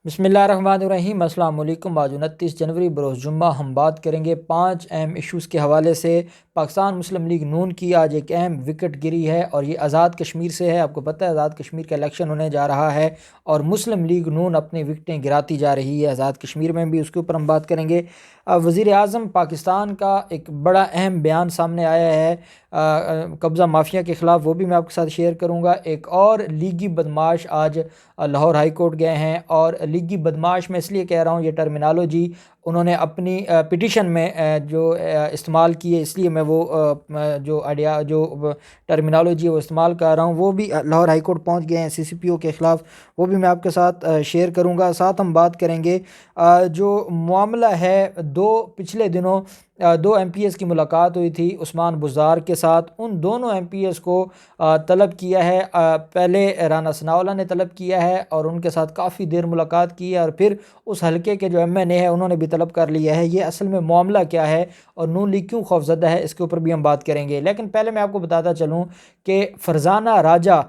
بسم اللہ الرحمن الرحیم۔ السلام علیکم۔ آج 29 جنوری بروز جمعہ ہم بات کریں گے 5 اہم ایشوز کے حوالے سے۔ پاکستان مسلم لیگ نون کی آج ایک اہم وکٹ گری ہے اور یہ آزاد کشمیر سے ہے۔ آپ کو پتہ ہے آزاد کشمیر کا الیکشن ہونے جا رہا ہے اور مسلم لیگ نون اپنی وکٹیں گراتی جا رہی ہے آزاد کشمیر میں بھی، اس کے اوپر ہم بات کریں گے۔ وزیر اعظم پاکستان کا ایک بڑا اہم بیان سامنے آیا ہے قبضہ مافیا کے خلاف، وہ بھی میں آپ کے ساتھ شیئر کروں گا۔ ایک اور لیگی بدماش آج لاہور ہائی کورٹ گئے ہیں، اور لیگی بدماش میں اس لیے کہہ رہا ہوں، یہ ٹرمینالوجی انہوں نے اپنی پٹیشن میں جو استعمال کی ہے، اس لیے میں وہ جو ٹرمینالوجی ہے وہ استعمال کر رہا ہوں۔ وہ بھی لاہور ہائی کورٹ پہنچ گئے ہیں سی سی پی او کے خلاف، وہ بھی میں آپ کے ساتھ شیئر کروں گا۔ ساتھ ہم بات کریں گے جو معاملہ ہے پچھلے دنوں 2 ایم پی ایس کی ملاقات ہوئی تھی عثمان بزدار کے ساتھ۔ ان دونوں ایم پی ایس کو طلب کیا ہے، پہلے رانا ثناءاللہ نے طلب کیا ہے اور ان کے ساتھ کافی دیر ملاقات کی ہے، اور پھر اس حلقے کے جو ایم این اے ہے انہوں نے بھی طلب کر لیا ہے۔ یہ اصل میں معاملہ کیا ہے اور نون لیگ کیوں خوفزدہ ہے، اس کے اوپر بھی ہم بات کریں گے۔ لیکن پہلے میں آپ کو بتاتا چلوں کہ فرزانہ راجہ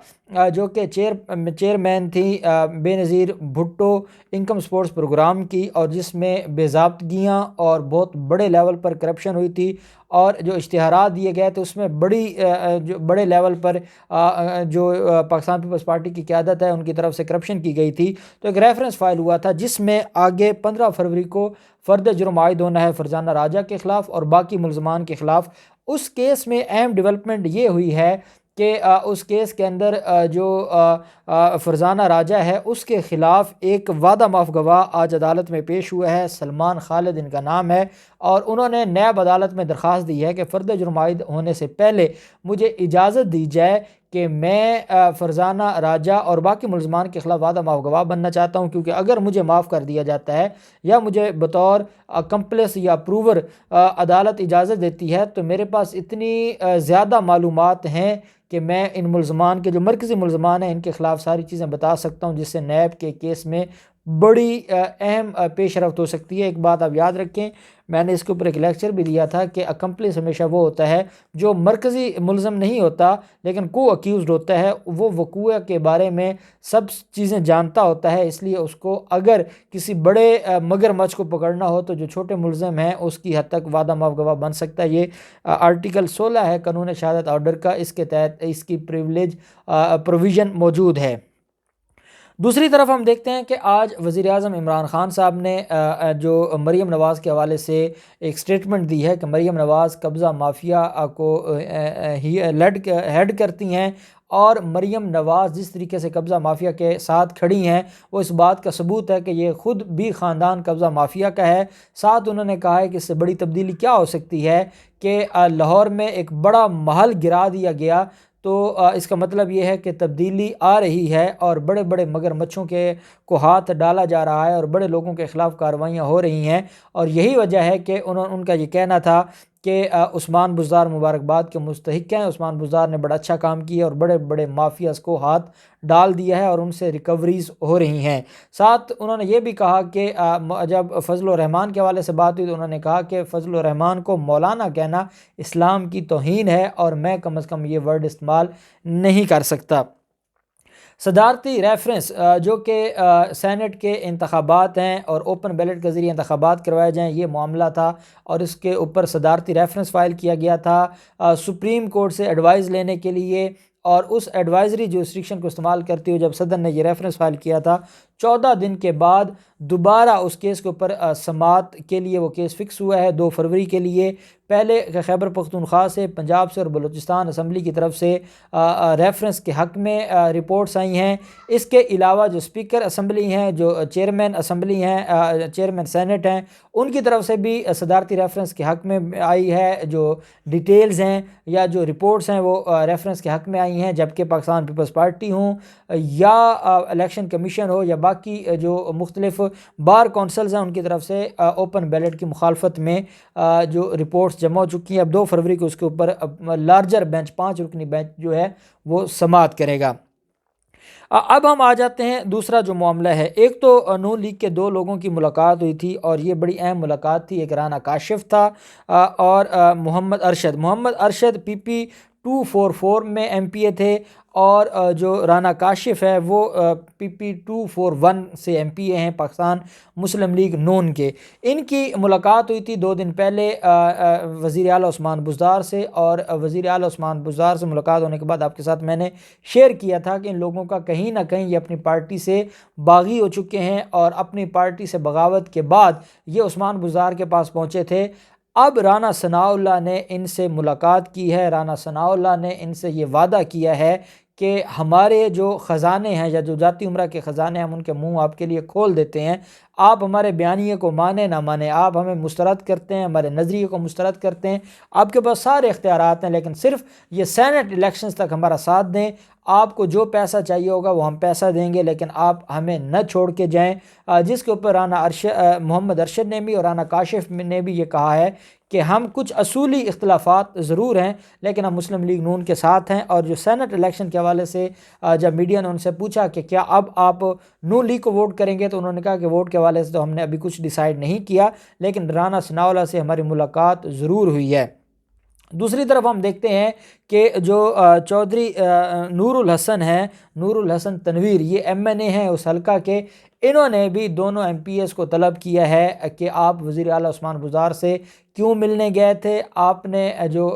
جو کہ چیئرمین تھی بے نظیر بھٹو انکم سپورٹس پروگرام کی، اور جس میں بے ضابطگیاں اور بہت بڑے لیول پر کرپشن ہوئی تھی، اور جو اشتہارات دیے گئے تھے اس میں جو بڑے لیول پر جو پاکستان پیپلز پارٹی کی قیادت ہے ان کی طرف سے کرپشن کی گئی تھی، تو ایک ریفرنس فائل ہوا تھا جس میں آگے 15 فروری کو فرد جرم عائد ہونا ہے فرزانہ راجہ کے خلاف اور باقی ملزمان کے خلاف۔ اس کیس میں اہم ڈیولپمنٹ یہ ہوئی ہے کہ اس کیس کے اندر جو فرزانہ راجہ ہے اس کے خلاف ایک وعدہ معاف گواہ آج عدالت میں پیش ہوا ہے، سلمان خالد ان کا نام ہے، اور انہوں نے نیب عدالت میں درخواست دی ہے کہ فرد جرم عائد ہونے سے پہلے مجھے اجازت دی جائے کہ میں فرزانہ راجہ اور باقی ملزمان کے خلاف وعدہ معاف گواہ بننا چاہتا ہوں، کیونکہ اگر مجھے معاف کر دیا جاتا ہے یا مجھے بطور کمپلیس یا پروور عدالت اجازت دیتی ہے تو میرے پاس اتنی زیادہ معلومات ہیں کہ میں ان ملزمان کے جو مرکزی ملزمان ہیں ان کے خلاف ساری چیزیں بتا سکتا ہوں، جس سے نیب کے کیس میں بڑی اہم پیش رفت ہو سکتی ہے۔ ایک بات آپ یاد رکھیں، میں نے اس کے اوپر ایک لیکچر بھی دیا تھا کہ اکمپلیس ہمیشہ وہ ہوتا ہے جو مرکزی ملزم نہیں ہوتا لیکن کو اکیوزڈ ہوتا ہے، وہ وقوع کے بارے میں سب چیزیں جانتا ہوتا ہے، اس لیے اس کو اگر کسی بڑے مگرمچھ کو پکڑنا ہو تو جو چھوٹے ملزم ہیں اس کی حد تک وعدہ معاف گواہ بن سکتا ہے۔ یہ آرٹیکل 16 ہے قانون شہادت آرڈر کا، اس کے تحت اس کی پریویلیج پروویژن موجود ہے۔ دوسری طرف ہم دیکھتے ہیں کہ آج وزیر اعظم عمران خان صاحب نے جو مریم نواز کے حوالے سے ایک سٹیٹمنٹ دی ہے کہ مریم نواز قبضہ مافیا کو ہیڈ کرتی ہیں، اور مریم نواز جس طریقے سے قبضہ مافیا کے ساتھ کھڑی ہیں وہ اس بات کا ثبوت ہے کہ یہ خود بھی خاندان قبضہ مافیا کا ہے۔ ساتھ انہوں نے کہا ہے کہ اس سے بڑی تبدیلی کیا ہو سکتی ہے کہ لاہور میں ایک بڑا محل گرا دیا گیا، تو اس کا مطلب یہ ہے کہ تبدیلی آ رہی ہے اور بڑے بڑے مگرمچھوں کو ہاتھ ڈالا جا رہا ہے اور بڑے لوگوں کے خلاف کارروائیاں ہو رہی ہیں، اور یہی وجہ ہے کہ ان کا یہ کہنا تھا کہ عثمان بزدار مبارکباد کے مستحق ہیں، عثمان بزدار نے بڑا اچھا کام کیا اور بڑے بڑے مافیاز کو ہاتھ ڈال دیا ہے اور ان سے ریکوریز ہو رہی ہیں۔ ساتھ انہوں نے یہ بھی کہا کہ جب فضل الرحمان کے حوالے سے بات ہوئی تو انہوں نے کہا کہ فضل الرحمان کو مولانا کہنا اسلام کی توہین ہے اور میں کم از کم یہ ورڈ استعمال نہیں کر سکتا۔ صدارتی ریفرنس جو کہ سینٹ کے انتخابات ہیں اور اوپن بیلٹ کے ذریعے انتخابات کروائے جائیں، یہ معاملہ تھا اور اس کے اوپر صدارتی ریفرنس فائل کیا گیا تھا سپریم کورٹ سے ایڈوائز لینے کے لیے، اور اس ایڈوائزری جورسڈکشن کو استعمال کرتے ہوئے جب صدر نے یہ ریفرنس فائل کیا تھا، 14 دن کے بعد دوبارہ اس کیس کے اوپر سماعت کے لیے وہ کیس فکس ہوا ہے 2 فروری کے لیے۔ پہلے خیبر پختونخوا سے، پنجاب سے اور بلوچستان اسمبلی کی طرف سے ریفرنس کے حق میں رپورٹس آئی ہیں۔ اس کے علاوہ جو اسپیکر اسمبلی ہیں، جو چیئرمین اسمبلی ہیں، چیئرمین سینٹ ہیں، ان کی طرف سے بھی صدارتی ریفرنس کے حق میں آئی ہے۔ جو ڈیٹیلز ہیں یا جو رپورٹس ہیں وہ ریفرنس کے حق میں آئی ہیں، جبکہ پاکستان پیپلز پارٹی ہوں یا الیکشن کمیشن ہو یا باقی جو مختلف بار کونسلز ہیں ان کی طرف سے اوپن بیلٹ کی مخالفت میں جو رپورٹس جمع ہو چکی ہیں۔ اب 2 فروری کو اس کے اوپر لارجر بینچ 5 رکنی بینچ جو ہے وہ سماعت کرے گا۔ اب ہم آ جاتے ہیں دوسرا جو معاملہ ہے۔ ایک تو نون لیگ کے 2 لوگوں کی ملاقات ہوئی تھی اور یہ بڑی اہم ملاقات تھی، ایک رانا کاشف تھا اور محمد ارشد پی پی 244 میں ایم پی اے تھے، اور جو رانا کاشف ہے وہ PP 241 سے ایم پی اے ہیں پاکستان مسلم لیگ نون کے۔ ان کی ملاقات ہوئی تھی 2 دن پہلے وزیر اعلیٰ عثمان بزدار سے، اور وزیر اعلیٰ عثمان بزدار سے ملاقات ہونے کے بعد آپ کے ساتھ میں نے شیئر کیا تھا کہ ان لوگوں کا کہیں نہ کہیں یہ اپنی پارٹی سے باغی ہو چکے ہیں، اور اپنی پارٹی سے بغاوت کے بعد یہ عثمان بزدار کے پاس پہنچے تھے۔ اب رانا ثناء اللہ نے ان سے ملاقات کی ہے، رانا ثناء اللہ نے ان سے یہ وعدہ کیا ہے کہ ہمارے جو خزانے ہیں یا جو ذاتی عمرہ کے خزانے ہیں ہم ان کے منہ آپ کے لیے کھول دیتے ہیں، آپ ہمارے بیانیے کو مانیں نہ مانیں، آپ ہمیں مسترد کرتے ہیں، ہمارے نظریے کو مسترد کرتے ہیں، آپ کے پاس سارے اختیارات ہیں، لیکن صرف یہ سینٹ الیکشنز تک ہمارا ساتھ دیں، آپ کو جو پیسہ چاہیے ہوگا وہ ہم پیسہ دیں گے، لیکن آپ ہمیں نہ چھوڑ کے جائیں۔ جس کے اوپر رانا محمد ارشد نے بھی اور رانا کاشف نے بھی یہ کہا ہے کہ ہم کچھ اصولی اختلافات ضرور ہیں لیکن ہم مسلم لیگ نون کے ساتھ ہیں۔ اور جو سینٹ الیکشن کے حوالے سے جب میڈیا نے ان سے پوچھا کہ کیا اب آپ نون لیگ کو ووٹ کریں گے، تو انہوں نے کہا کہ ووٹ کے حوالے سے تو ہم نے ابھی کچھ ڈیسائیڈ نہیں کیا، لیکن رانا ثناء اللہ سے ہماری ملاقات ضرور ہوئی ہے۔ دوسری طرف ہم دیکھتے ہیں کہ جو چودھری نور الحسن ہیں، نور الحسن تنویر، یہ MNA ہیں اس حلقہ کے، انہوں نے بھی دونوں MPs کو طلب کیا ہے کہ آپ وزیر اعلیٰ عثمان بزدار سے کیوں ملنے گئے تھے، آپ نے جو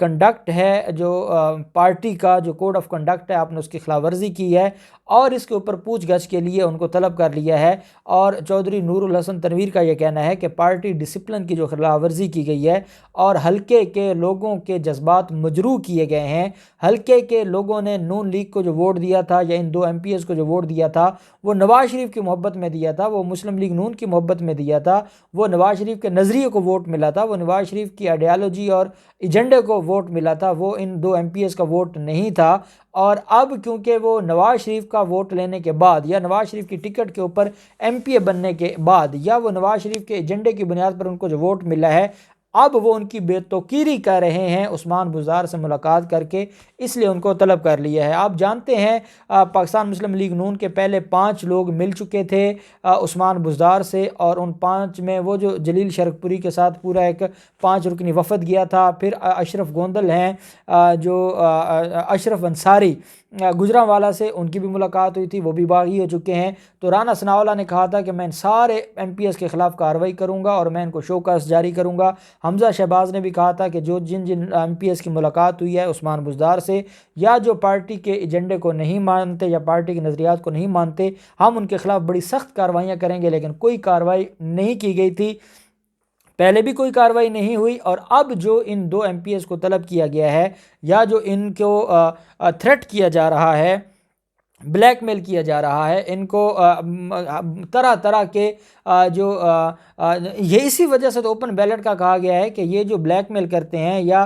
کنڈکٹ ہے، جو پارٹی کا جو کوڈ آف کنڈکٹ ہے، آپ نے اس کی خلاف ورزی کی ہے، اور اس کے اوپر پوچھ گچھ کے لیے ان کو طلب کر لیا ہے۔ اور چودھری نور الحسن تنویر کا یہ کہنا ہے کہ پارٹی ڈسپلن کی جو خلاف ورزی کی گئی ہے اور حلقے کے لوگوں کے جذبات مجروح کیے گئے ہیں، حلقے کے لوگوں نے نون لیگ کو جو ووٹ دیا تھا یا ان 2 MPs کو جو ووٹ دیا تھا وہ نواز شریف کی محبت میں دیا تھا، وہ مسلم لیگ نون کی محبت میں دیا تھا، وہ نواز شریف کے نظریے کو ووٹ ملا تھا، وہ نواز شریف کی آئیڈیالوجی اور ایجنڈے کو ووٹ ملا تھا، وہ ان 2 MPs کا ووٹ نہیں تھا۔ اور اب کیونکہ وہ نواز شریف کا ووٹ لینے کے بعد یا نواز شریف کی ٹکٹ کے اوپر MPA بننے کے بعد یا وہ نواز شریف کے ایجنڈے کی بنیاد پر ان کو جو ووٹ ملا ہے، اب وہ ان کی بے توقیری کر رہے ہیں عثمان بزدار سے ملاقات کر کے، اس لیے ان کو طلب کر لیا ہے۔ آپ جانتے ہیں پاکستان مسلم لیگ نون کے پہلے 5 لوگ مل چکے تھے عثمان بزدار سے، اور ان 5 میں وہ جو جلیل شرک پوری کے ساتھ پورا ایک 5 رکنی وفد گیا تھا، پھر اشرف گوندل ہیں، جو اشرف انصاری گجرانوالہ سے، ان کی بھی ملاقات ہوئی تھی، وہ بھی باغی ہو چکے ہیں۔ تو رانا ثناء اللہ نے کہا تھا کہ میں ان سارے MPs کے خلاف کارروائی کروں گا اور میں ان کو شو کاز جاری کروں گا۔ حمزہ شہباز نے بھی کہا تھا کہ جن MPs کی ملاقات ہوئی ہے عثمان بزدار سے، یا جو پارٹی کے ایجنڈے کو نہیں مانتے یا پارٹی کے نظریات کو نہیں مانتے، ہم ان کے خلاف بڑی سخت کارروائیاں کریں گے، لیکن کوئی کارروائی نہیں کی گئی تھی، پہلے بھی کوئی کارروائی نہیں ہوئی۔ اور اب جو ان 2 MPs کو طلب کیا گیا ہے یا جو ان کو تھریٹ کیا جا رہا ہے، بلیک میل کیا جا رہا ہے، ان کو طرح طرح کے جو یہ اسی وجہ سے تو اوپن بیلٹ کا کہا گیا ہے کہ یہ جو بلیک میل کرتے ہیں یا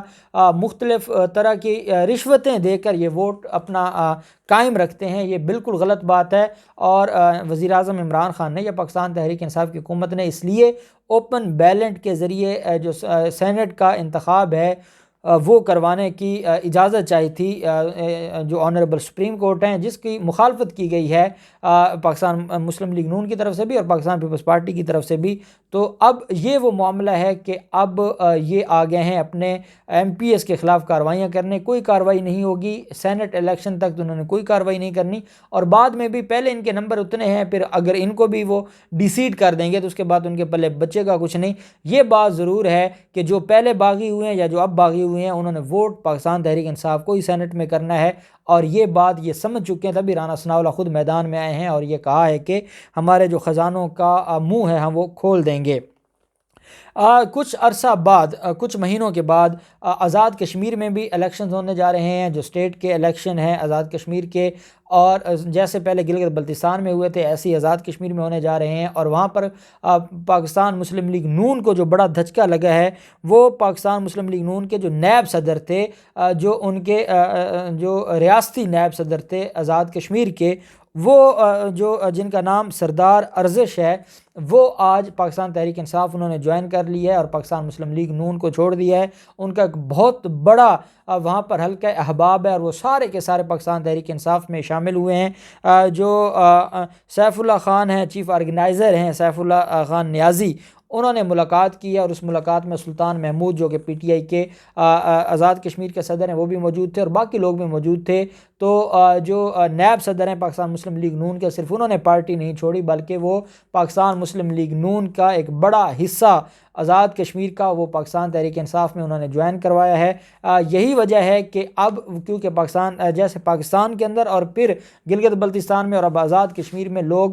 مختلف طرح کی رشوتیں دے کر یہ ووٹ اپنا قائم رکھتے ہیں، یہ بالکل غلط بات ہے۔ اور وزیر اعظم عمران خان نے یا پاکستان تحریک انصاف کی حکومت نے اس لیے اوپن بیلٹ کے ذریعے جو سینٹ کا انتخاب ہے وہ کروانے کی اجازت چاہی تھی جو آنریبل سپریم کورٹ ہیں، جس کی مخالفت کی گئی ہے پاکستان مسلم لیگ نون کی طرف سے بھی اور پاکستان پیپلز پارٹی کی طرف سے بھی۔ تو اب یہ وہ معاملہ ہے کہ اب یہ آ گئے ہیں اپنے MPs کے خلاف کارروائیاں کرنے، کوئی کارروائی نہیں ہوگی سینٹ الیکشن تک، تو انہوں نے کوئی کارروائی نہیں کرنی، اور بعد میں بھی پہلے ان کے نمبر اتنے ہیں، پھر اگر ان کو بھی وہ ڈیسیڈ کر دیں گے تو اس کے بعد ان کے پلے بچے گا کچھ نہیں۔ یہ بات ضرور ہے کہ جو پہلے باغی ہوئے ہیں یا جو اب باغی ہوئے ہیں، انہوں نے ووٹ پاکستان تحریک انصاف کو ہی سینٹ میں کرنا ہے، اور یہ بات یہ سمجھ چکے ہیں، تبھی رانا ثناء اللہ خود میدان میں آئے ہیں اور یہ کہا ہے کہ ہمارے جو خزانوں کا منہ ہے ہم وہ کھول دیں گے۔ کچھ عرصہ بعد، کچھ مہینوں کے بعد آزاد کشمیر میں بھی الیکشنز ہونے جا رہے ہیں، جو اسٹیٹ کے الیکشن ہیں آزاد کشمیر کے، اور جیسے پہلے گلگت بلتستان میں ہوئے تھے ایسے ہی آزاد کشمیر میں ہونے جا رہے ہیں، اور وہاں پر پاکستان مسلم لیگ نون کو جو بڑا دھچکا لگا ہے وہ پاکستان مسلم لیگ نون کے جو نائب صدر تھے، جو ان کے جو ریاستی نائب صدر تھے آزاد کشمیر کے، وہ جو جن کا نام سردار ارزش ہے، وہ آج پاکستان تحریک انصاف انہوں نے جوائن کر لی ہے اور پاکستان مسلم لیگ نون کو چھوڑ دیا ہے۔ ان کا ایک بہت بڑا وہاں پر حلقہ احباب ہے اور وہ سارے کے سارے پاکستان تحریک انصاف میں شامل ہوئے ہیں۔ جو سیف اللہ خان ہیں، چیف آرگنائزر ہیں سیف اللہ خان نیازی، انہوں نے ملاقات کی ہے، اور اس ملاقات میں سلطان محمود جو کہ پی ٹی آئی کے آزاد کشمیر کے صدر ہیں وہ بھی موجود تھے، اور باقی لوگ بھی موجود تھے۔ تو جو نیب صدر ہیں پاکستان مسلم لیگ نون کے، صرف انہوں نے پارٹی نہیں چھوڑی بلکہ وہ پاکستان مسلم لیگ نون کا ایک بڑا حصہ آزاد کشمیر کا وہ پاکستان تحریک انصاف میں انہوں نے جوائن کروایا ہے۔ یہی وجہ ہے کہ اب کیونکہ جیسے پاکستان کے اندر اور پھر گلگت بلتستان میں اور اب آزاد کشمیر میں لوگ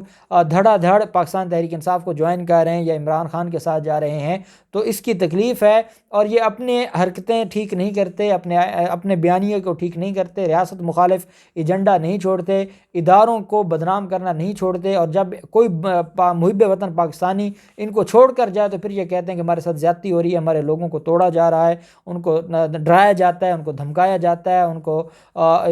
دھڑا دھڑ پاکستان تحریک انصاف کو جوائن کر رہے ہیں یا عمران خان کے ساتھ جا رہے ہیں، تو اس کی تکلیف ہے، اور یہ اپنے حرکتیں ٹھیک نہیں کرتے، اپنے بیانیے کو ٹھیک نہیں کرتے، ریاست مخالف ایجنڈا نہیں چھوڑتے، اداروں کو بدنام کرنا نہیں چھوڑتے، اور جب کوئی محب وطن پاکستانی ان کو چھوڑ کر جائے تو پھر یہ کہتے ہیں کہ ہمارے ساتھ زیادتی ہو رہی ہے، ہمارے لوگوں کو توڑا جا رہا ہے، ان کو ڈرایا جاتا ہے، ان کو دھمکایا جاتا ہے، ان کو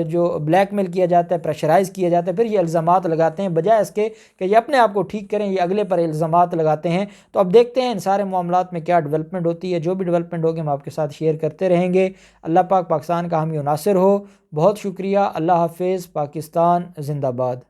جو بلیک میل کیا جاتا ہے، پریشرائز کیا جاتا ہے، پھر یہ الزامات لگاتے ہیں بجائے اس کے کہ یہ اپنے آپ کو ٹھیک کریں، یہ اگلے پر الزامات لگاتے ہیں۔ تو اب دیکھتے ہیں ان سارے معاملات میں کیا ڈیولپمنٹ ہوتی ہے، جو بھی ڈیولپمنٹ ہوگی ہم آپ کے ساتھ شیئر کرتے رہیں گے۔ اللہ پاک پاکستان کا حامی و ناصر ہو۔ بہت شکریہ، اللہ حافظ، پاکستان زندہ باد۔